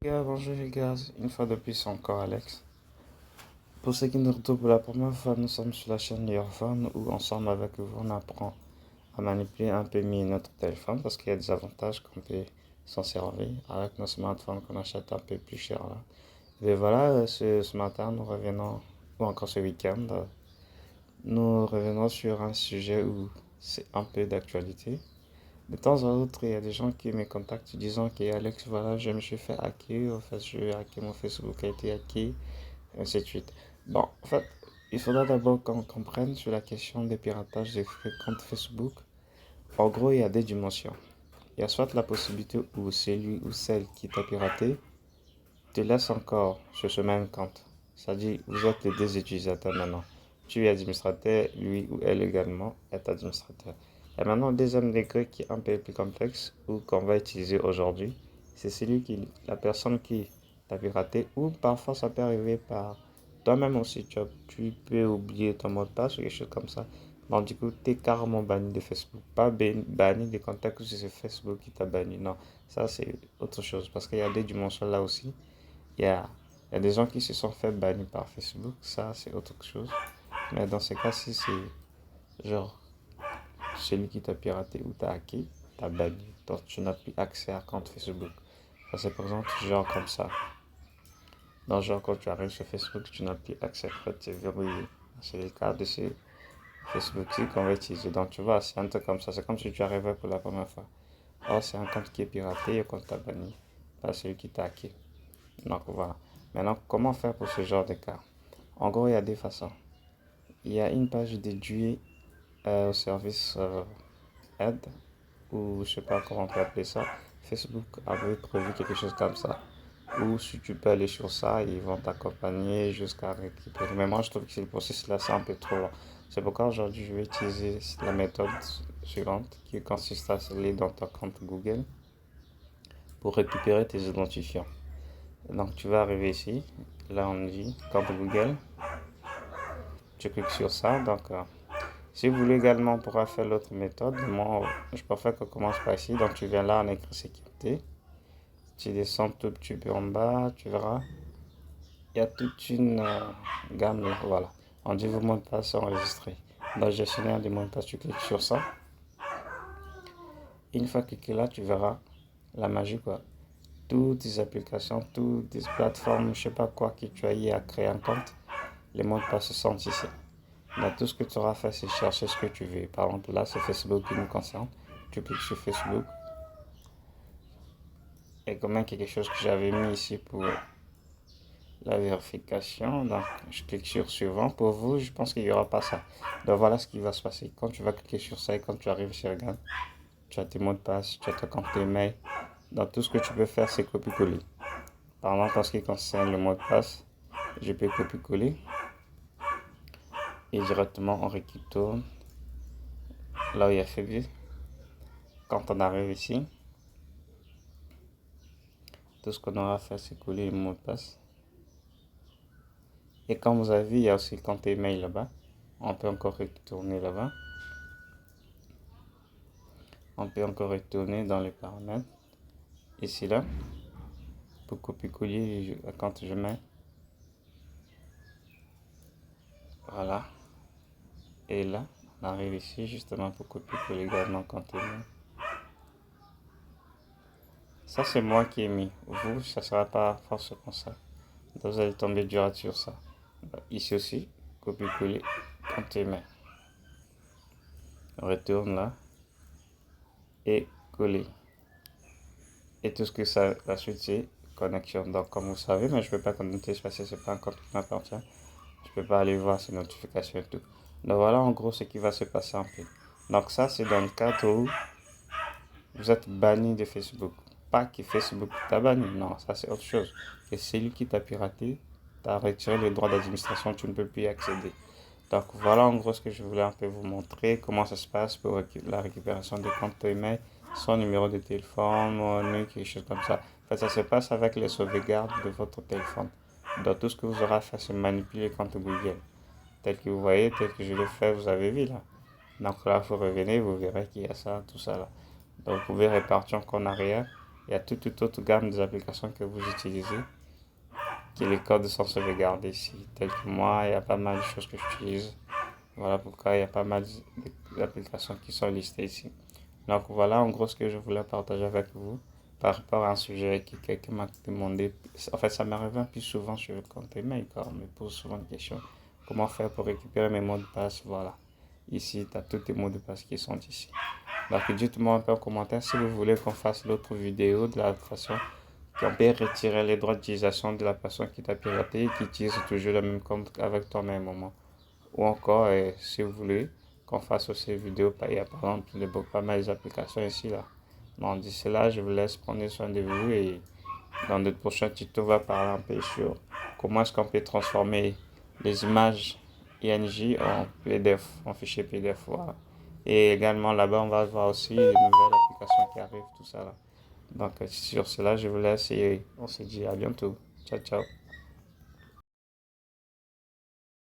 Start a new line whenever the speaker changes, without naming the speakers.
Bonjour les gars, une fois de plus c'est encore Alex. Pour ceux qui nous retrouvent pour la première fois, nous sommes sur la chaîne Yorphone où ensemble avec vous on apprend à manipuler un peu mieux notre téléphone parce qu'il y a des avantages qu'on peut s'en servir avec nos smartphones qu'on achète un peu plus cher là. Et voilà, ce matin nous revenons, ou encore ce week-end, nous revenons sur un sujet où c'est un peu d'actualité. De temps en autre, il y a des gens qui me contactent disant que Alex, voilà, je me suis fait hacker, en fait, je hacké, mon Facebook a été hacké, et ainsi de suite. Bon, en fait, il faudra d'abord qu'on comprenne sur la question des piratages des comptes Facebook. En gros, il y a des dimensions. Il y a soit la possibilité où celui ou celle qui t'a piraté te laisse encore sur ce même compte. C'est-à-dire, vous êtes les deux utilisateurs maintenant. Tu es administrateur, lui ou elle également est administrateur. Et maintenant, le deuxième degré qui est un peu plus complexe, ou qu'on va utiliser aujourd'hui, c'est celui qui, la personne qui t'a piraté, ou parfois ça peut arriver par toi-même aussi, tu peux oublier ton mot de passe ou quelque chose comme ça. Donc du coup, tu es carrément banni de Facebook. Pas banni des contacts si c'est Facebook qui t'a banni. Non, ça c'est autre chose, parce qu'il y a des dimensions là aussi. Il y a des gens qui se sont fait bannir par Facebook, ça c'est autre chose. Mais dans ce cas-ci, c'est genre celui qui t'a piraté ou t'a hacké, t'a banni. Donc tu n'as plus accès à compte Facebook. Ça se présente genre comme ça. Donc genre quand tu arrives sur Facebook, tu n'as plus accès, en fait c'est verrouillé. C'est le cas de ce Facebook-ci qu'on va utiliser. Donc tu vois, c'est un truc comme ça. C'est comme si tu arrivais pour la première fois. Oh, c'est un compte qui est piraté et qu'on t'a banni. Pas celui qui t'a hacké. Donc voilà. Maintenant, comment faire pour ce genre de cas? En gros, il y a des façons. Il y a une page dédiée au service aide, ou je sais pas comment on peut appeler ça. Facebook avait prévu quelque chose comme ça. Ou si tu peux aller sur ça, ils vont t'accompagner jusqu'à récupérer. Mais moi, je trouve que le processus là, c'est un peu trop long. C'est pourquoi aujourd'hui, je vais utiliser la méthode suivante qui consiste à aller dans ton compte Google pour récupérer tes identifiants. Donc, tu vas arriver ici. Là, on dit compte Google. Tu cliques sur ça. Donc, si vous voulez également, on pourra faire l'autre méthode. Moi, je préfère qu'on commence par ici. Donc, tu viens là, on écrit sécurité. Tu descends tout petit peu en bas, tu verras. Il y a toute une gamme là. Voilà. On dit vos mots de passe sont enregistrés. Dans le gestionnaire des mots de passe, tu cliques sur ça. Une fois cliqué là, tu verras la magie quoi. Toutes tes applications, toutes tes plateformes, je sais pas quoi que tu as eu à créer un compte, les mots de passe sont ici. Donc tout ce que tu auras fait, c'est chercher ce que tu veux. Par exemple, là, c'est Facebook qui nous concerne. Tu cliques sur Facebook. Et comme quelque chose que j'avais mis ici pour la vérification. Donc, je clique sur suivant. Pour vous, je pense qu'il n'y aura pas ça. Donc, voilà ce qui va se passer. Quand tu vas cliquer sur ça et quand tu arrives sur Regarde, tu as tes mots de passe, tu as ton compte email. Donc, tout ce que tu peux faire, c'est copier-coller. Par exemple, en ce qui concerne le mot de passe, je peux copier-coller. Et directement, on retourne là où il y a fait. Quand on arrive ici, tout ce qu'on aura fait, c'est coller le mot de passe. Et comme vous avez vu, il y a aussi le compte email là-bas. On peut encore retourner là-bas. On peut encore retourner dans les paramètres. Ici là, pour copier-coller quand je mets. Voilà. Et là, on arrive ici justement pour copier-coller également quand je mets. Ça, c'est moi qui ai mis. Vous, ça ne sera pas forcément ça. Donc, vous allez tomber direct sur ça. Ici aussi, copier-coller quand je mets. On retourne là. Et coller. Et tout ce que ça, la suite, c'est connexion. Donc, comme vous savez, mais je ne peux pas connecter parce que ce n'est pas un compte qui m'appartient. Je ne peux pas aller voir ces notifications et tout. Donc, voilà en gros ce qui va se passer un peu. Donc, ça, c'est dans le cadre où vous êtes banni de Facebook. Pas que Facebook t'a banni, non, ça c'est autre chose. Et celui qui t'a piraté, t'a retiré les droits d'administration, tu ne peux plus y accéder. Donc voilà en gros ce que je voulais un peu vous montrer, comment ça se passe pour la récupération des comptes email, son numéro de téléphone, quelque chose comme ça. En fait, ça se passe avec les sauvegardes de votre téléphone. Donc tout ce que vous aurez à faire, c'est manipuler le compte Google. Tel que vous voyez, tel que je le fais, vous avez vu là. Donc là, vous revenez, vous verrez qu'il y a ça, tout ça là. Donc vous pouvez repartir encore en arrière Il y a toute autre gamme des applications que vous utilisez, que les codes sont sauvegardés ici. Tel que moi, il y a pas mal de choses que j'utilise. Voilà pourquoi il y a pas mal d'applications qui sont listées ici. Donc voilà en gros ce que je voulais partager avec vous par rapport à un sujet que quelqu'un m'a demandé. En fait, ça m'arrive un peu souvent sur le compte email quand on me pose souvent des questions. Comment faire pour récupérer mes mots de passe? Voilà. Ici, tu as tous tes mots de passe qui sont ici. Donc dites-moi un peu en commentaire si vous voulez qu'on fasse l'autre vidéo de la façon qu'on peut retirer les droits d'utilisation de la personne qui t'a piraté et qui utilise toujours le même compte avec toi au même moment. Ou encore, si vous voulez qu'on fasse aussi une vidéo, il y a par exemple pas mal d'applications ici là. Donc d'ici là, je vous laisse prendre soin de vous et dans notre prochain tuto, on va parler un peu sur comment est-ce qu'on peut transformer les images ING en PDF, en fichier PDF. Voilà. Et également là-bas, on va voir aussi les nouvelles applications qui arrivent, tout ça là. Donc sur cela, je vous laisse et on se dit à bientôt. Ciao, ciao.